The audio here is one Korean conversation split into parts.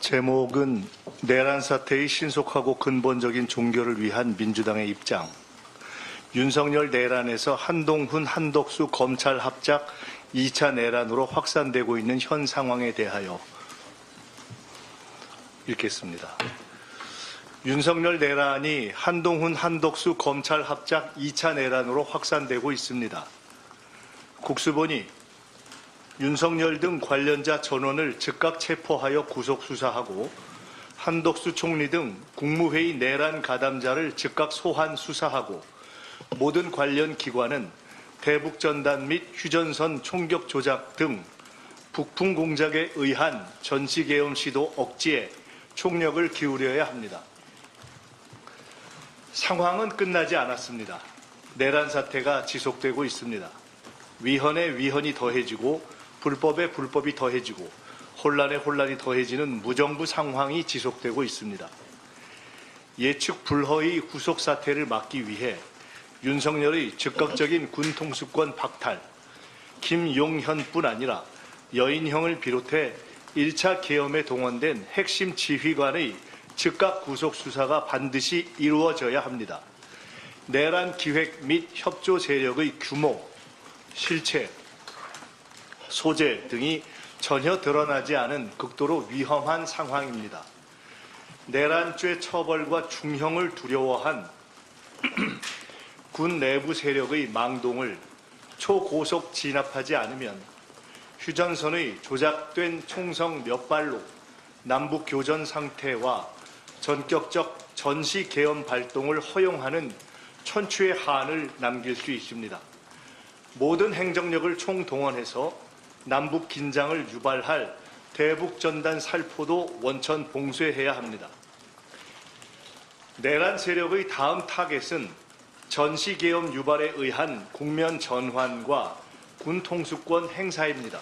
제목은 내란 사태의 신속하고 근본적인 종결을 위한 민주당의 입장. 윤석열 내란에서 한동훈, 한덕수 검찰 합작 2차 내란으로 확산되고 있는 현 상황에 대하여 읽겠습니다. 윤석열 내란이 한동훈, 한덕수 검찰 합작 2차 내란으로 확산되고 있습니다. 국수본이 윤석열 등 관련자 전원을 즉각 체포하여 구속 수사하고 한덕수 총리 등 국무회의 내란 가담자를 즉각 소환 수사하고 모든 관련 기관은 대북전단 및 휴전선 총격 조작 등 북풍 공작에 의한 전시계엄 시도 억지에 총력을 기울여야 합니다. 상황은 끝나지 않았습니다. 내란 사태가 지속되고 있습니다. 위헌에 위헌이 더해지고 불법에 불법이 더해지고 혼란에 혼란이 더해지는 무정부 상황이 지속되고 있습니다. 예측 불허의 후속 사태를 막기 위해 윤석열의 즉각적인 군 통수권 박탈, 김용현뿐 아니라 여인형을 비롯해 1차 계엄에 동원된 핵심 지휘관의 즉각 구속 수사가 반드시 이루어져야 합니다. 내란 기획 및 협조 세력의 규모, 실체, 소재 등이 전혀 드러나지 않은 극도로 위험한 상황입니다. 내란죄 처벌과 중형을 두려워한 군 내부 세력의 망동을 초고속 진압하지 않으면 휴전선의 조작된 총성 몇 발로 남북 교전 상태와 전격적 전시 계엄 발동을 허용하는 천추의 한을 남길 수 있습니다. 모든 행정력을 총동원해서 남북 긴장을 유발할 대북전단 살포도 원천 봉쇄해야 합니다. 내란 세력의 다음 타겟은 전시계엄 유발에 의한 국면 전환과 군 통수권 행사입니다.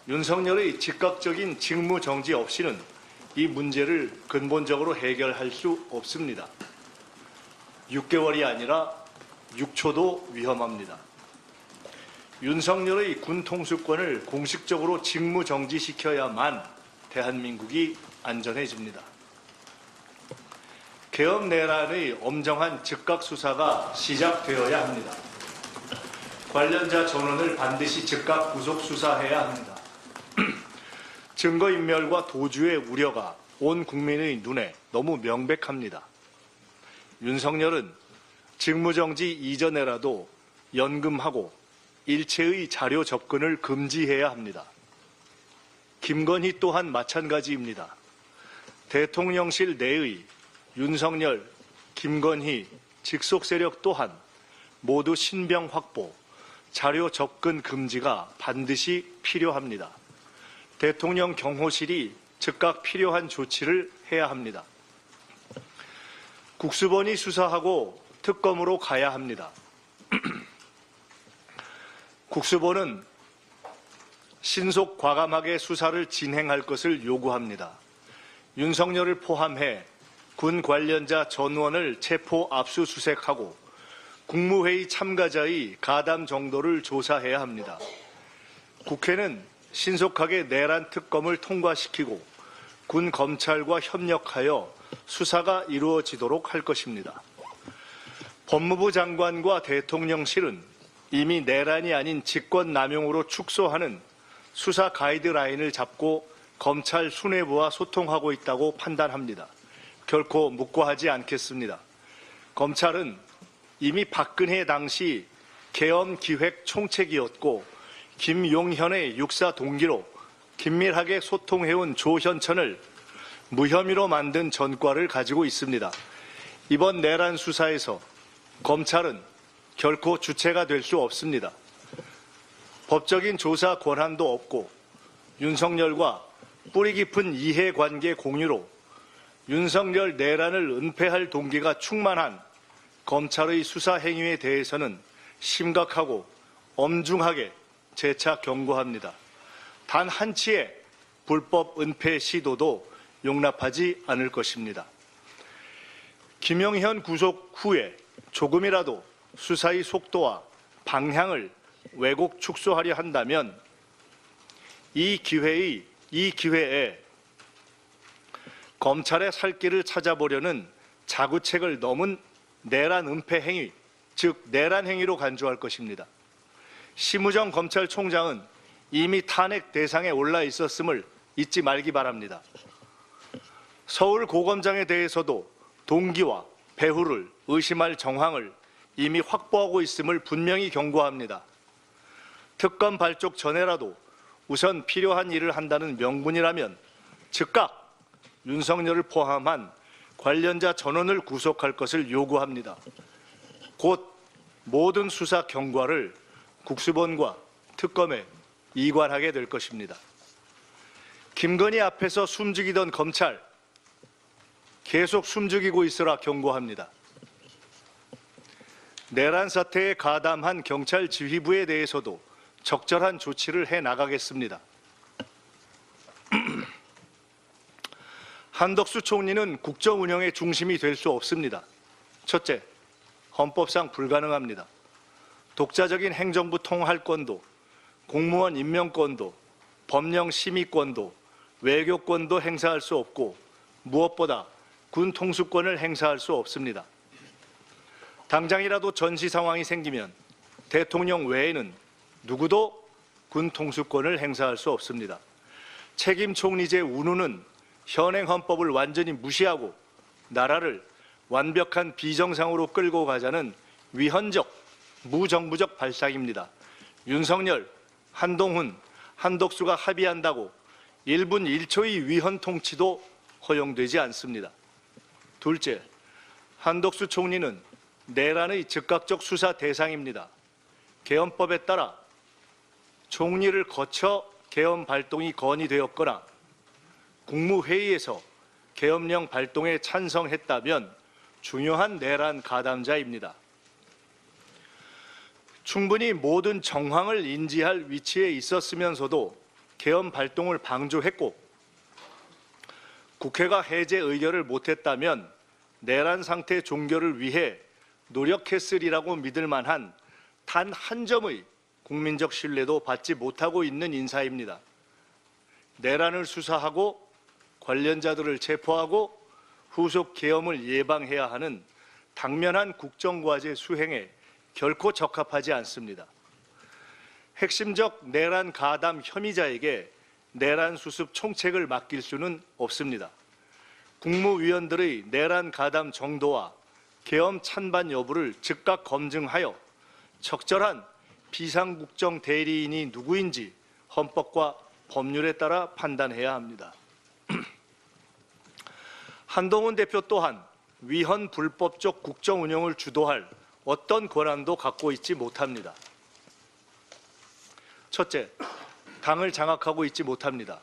윤석열의 즉각적인 직무 정지 없이는 이 문제를 근본적으로 해결할 수 없습니다. 6개월이 아니라 6초도 위험합니다. 윤석열의 군 통수권을 공식적으로 직무 정지시켜야만 대한민국이 안전해집니다. 계엄 내란의 엄정한 즉각 수사가 시작되어야 합니다. 관련자 전원을 반드시 즉각 구속 수사해야 합니다. 증거인멸과 도주의 우려가 온 국민의 눈에 너무 명백합니다. 윤석열은 직무정지 이전에라도 연금하고 일체의 자료 접근을 금지해야 합니다. 김건희 또한 마찬가지입니다. 대통령실 내의 윤석열, 김건희 직속 세력 또한 모두 신병 확보, 자료 접근 금지가 반드시 필요합니다. 대통령 경호실이 즉각 필요한 조치를 해야 합니다. 국수본이 수사하고 특검으로 가야 합니다. 국수본은 신속 과감하게 수사를 진행할 것을 요구합니다. 윤석열을 포함해 군 관련자 전원을 체포 압수수색하고 국무회의 참가자의 가담 정도를 조사해야 합니다. 국회는 신속하게 내란 특검을 통과시키고 군 검찰과 협력하여 수사가 이루어지도록 할 것입니다. 법무부 장관과 대통령실은 이미 내란이 아닌 직권남용으로 축소하는 수사 가이드라인을 잡고 검찰 수뇌부와 소통하고 있다고 판단합니다. 결코 묵고하지 않겠습니다. 검찰은 이미 박근혜 당시 계엄 기획 총책이었고 김용현의 육사 동기로 긴밀하게 소통해온 조현천을 무혐의로 만든 전과를 가지고 있습니다. 이번 내란 수사에서 검찰은 결코 주체가 될 수 없습니다. 법적인 조사 권한도 없고 윤석열과 뿌리 깊은 이해관계 공유로 윤석열 내란을 은폐할 동기가 충만한 검찰의 수사 행위에 대해서는 심각하고 엄중하게 재차 경고합니다. 단 한치의 불법 은폐 시도도 용납하지 않을 것입니다. 김용현 구속 후에 조금이라도 수사의 속도와 방향을 왜곡 축소하려 한다면 이 기회에 검찰의 살 길을 찾아보려는 자구책을 넘은 내란 은폐 행위, 즉 내란 행위로 간주할 것입니다. 심우정 검찰총장은 이미 탄핵 대상에 올라 있었음을 잊지 말기 바랍니다. 서울 고검장에 대해서도 동기와 배후를 의심할 정황을 이미 확보하고 있음을 분명히 경고합니다. 특검 발족 전에라도 우선 필요한 일을 한다는 명분이라면 즉각 윤석열을 포함한 관련자 전원을 구속할 것을 요구합니다. 곧 모든 수사 경과를 국수본과 특검에 이관하게 될 것입니다. 김건희 앞에서 숨죽이던 검찰, 계속 숨죽이고 있으라 경고합니다. 내란 사태에 가담한 경찰 지휘부에 대해서도 적절한 조치를 해 나가겠습니다. 한덕수 총리는 국정 운영의 중심이 될 수 없습니다. 첫째, 헌법상 불가능합니다. 독자적인 행정부 통할권도, 공무원 임명권도, 법령 심의권도, 외교권도 행사할 수 없고 무엇보다 군 통수권을 행사할 수 없습니다. 당장이라도 전시 상황이 생기면 대통령 외에는 누구도 군 통수권을 행사할 수 없습니다. 책임 총리제 운운은 현행 헌법을 완전히 무시하고 나라를 완벽한 비정상으로 끌고 가자는 위헌적, 무정부적 발상입니다. 윤석열, 한동훈, 한덕수가 합의한다고 1분 1초의 위헌 통치도 허용되지 않습니다. 둘째, 한덕수 총리는 내란의 즉각적 수사 대상입니다. 개헌법에 따라 총리를 거쳐 개헌 발동이 건의되었거나 국무회의에서 계엄령 발동에 찬성했다면 중요한 내란 가담자입니다. 충분히 모든 정황을 인지할 위치에 있었으면서도 계엄 발동을 방조했고 국회가 해제 의결을 못했다면 내란 상태 종결을 위해 노력했으리라고 믿을 만한 단 한 점의 국민적 신뢰도 받지 못하고 있는 인사입니다. 내란을 수사하고 관련자들을 체포하고 후속 계엄을 예방해야 하는 당면한 국정과제 수행에 결코 적합하지 않습니다. 핵심적 내란 가담 혐의자에게 내란 수습 총책을 맡길 수는 없습니다. 국무위원들의 내란 가담 정도와 계엄 찬반 여부를 즉각 검증하여 적절한 비상국정 대리인이 누구인지 헌법과 법률에 따라 판단해야 합니다. 한동훈 대표 또한 위헌 불법적 국정 운영을 주도할 어떤 권한도 갖고 있지 못합니다. 첫째, 당을 장악하고 있지 못합니다.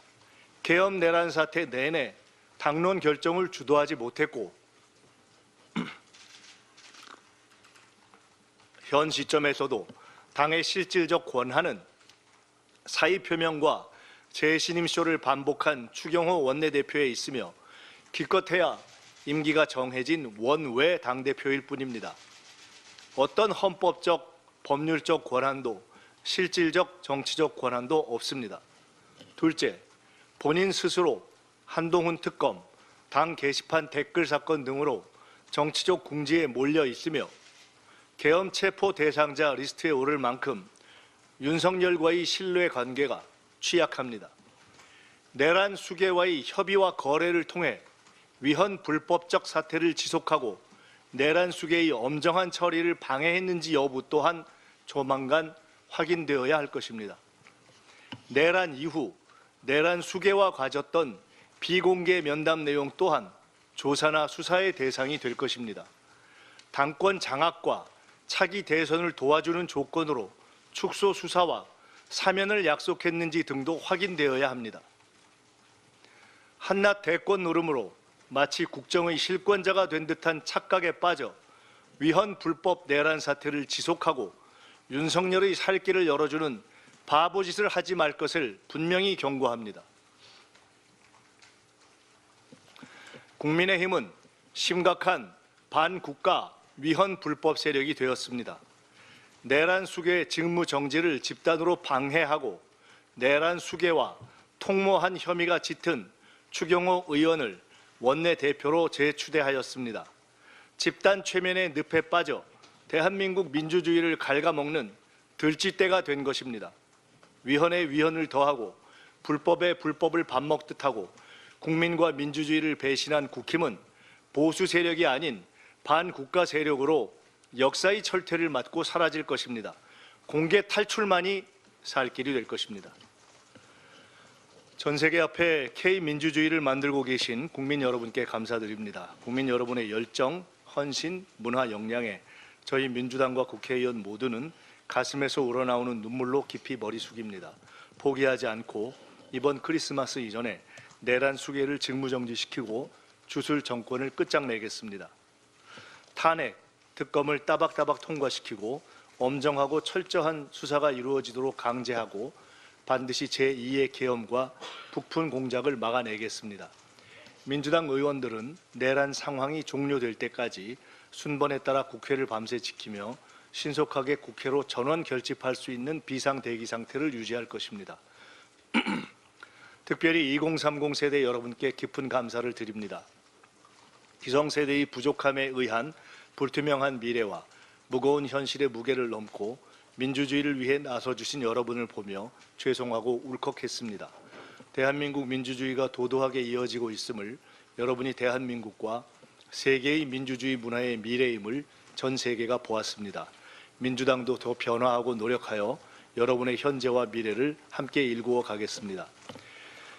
계엄 내란 사태 내내 당론 결정을 주도하지 못했고 현 시점에서도 당의 실질적 권한은 사의 표명과 재신임쇼를 반복한 추경호 원내대표에 있으며 기껏해야 임기가 정해진 원외 당대표일 뿐입니다. 어떤 헌법적, 법률적 권한도 실질적 정치적 권한도 없습니다. 둘째, 본인 스스로 한동훈 특검, 당 게시판 댓글 사건 등으로 정치적 궁지에 몰려 있으며 계엄 체포 대상자 리스트에 오를 만큼 윤석열과의 신뢰 관계가 취약합니다. 내란 수계와의 협의와 거래를 통해 위헌 불법적 사태를 지속하고 내란 수계의 엄정한 처리를 방해했는지 여부 또한 조만간 확인되어야 할 것입니다. 내란 이후 내란 수계와 가졌던 비공개 면담 내용 또한 조사나 수사의 대상이 될 것입니다. 당권 장악과 차기 대선을 도와주는 조건으로 축소 수사와 사면을 약속했는지 등도 확인되어야 합니다. 한낱 대권 노름으로 마치 국정의 실권자가 된 듯한 착각에 빠져 위헌 불법 내란 사태를 지속하고 윤석열의 살 길을 열어주는 바보짓을 하지 말 것을 분명히 경고합니다. 국민의힘은 심각한 반국가 위헌 불법 세력이 되었습니다. 내란 수계 직무 정지를 집단으로 방해하고 내란 수계와 통모한 혐의가 짙은 추경호 의원을 원내대표로 재추대하였습니다. 집단 최면의 늪에 빠져 대한민국 민주주의를 갉아먹는 들쥐떼가 된 것입니다. 위헌에 위헌을 더하고 불법에 불법을 밥 먹듯 하고 국민과 민주주의를 배신한 국힘은 보수 세력이 아닌 반국가 세력으로 역사의 철퇴를 맞고 사라질 것입니다. 공개 탈출만이 살 길이 될 것입니다. 전 세계 앞에 K민주주의를 만들고 계신 국민 여러분께 감사드립니다. 국민 여러분의 열정, 헌신, 문화 역량에 저희 민주당과 국회의원 모두는 가슴에서 우러나오는 눈물로 깊이 머리 숙입니다. 포기하지 않고 이번 크리스마스 이전에 내란 수계를 직무정지시키고 주술 정권을 끝장내겠습니다. 탄핵, 특검을 따박따박 통과시키고 엄정하고 철저한 수사가 이루어지도록 강제하고 반드시 제2의 계엄과 북푼 공작을 막아내겠습니다. 민주당 의원들은 내란 상황이 종료될 때까지 순번에 따라 국회를 밤새 지키며 신속하게 국회로 전원 결집할 수 있는 비상대기 상태를 유지할 것입니다. 특별히 2030 세대 여러분께 깊은 감사를 드립니다. 기성세대의 부족함에 의한 불투명한 미래와 무거운 현실의 무게를 넘고 민주주의를 위해 나서주신 여러분을 보며 죄송하고 울컥했습니다. 대한민국 민주주의가 도도하게 이어지고 있음을 여러분이 대한민국과 세계의 민주주의 문화의 미래임을 전 세계가 보았습니다. 민주당도 더 변화하고 노력하여 여러분의 현재와 미래를 함께 일구어 가겠습니다.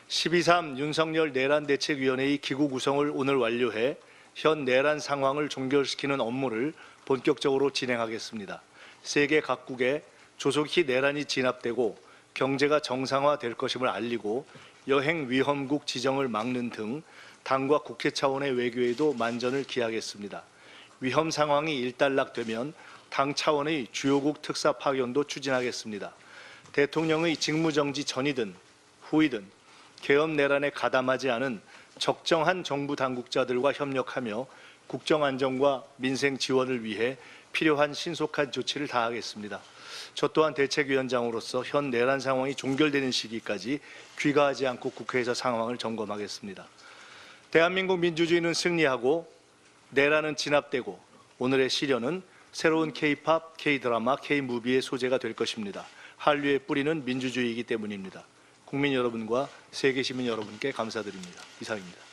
12.3 윤석열 내란대책위원회의 기구 구성을 오늘 완료해 현 내란 상황을 종결시키는 업무를 본격적으로 진행하겠습니다. 세계 각국에 조속히 내란이 진압되고 경제가 정상화될 것임을 알리고 여행 위험국 지정을 막는 등 당과 국회 차원의 외교에도 만전을 기하겠습니다. 위험 상황이 일단락되면 당 차원의 주요국 특사 파견도 추진하겠습니다. 대통령의 직무정지 전이든 후이든 계엄 내란에 가담하지 않은 적정한 정부 당국자들과 협력하며 국정안정과 민생 지원을 위해 필요한 신속한 조치를 다하겠습니다. 저 또한 대책위원장으로서 현 내란 상황이 종결되는 시기까지 귀가하지 않고 국회에서 상황을 점검하겠습니다. 대한민국 민주주의는 승리하고 내란은 진압되고 오늘의 시련은 새로운 K-팝, K-드라마, K-무비의 소재가 될 것입니다. 한류의 뿌리는 민주주의이기 때문입니다. 국민 여러분과 세계 시민 여러분께 감사드립니다. 이상입니다.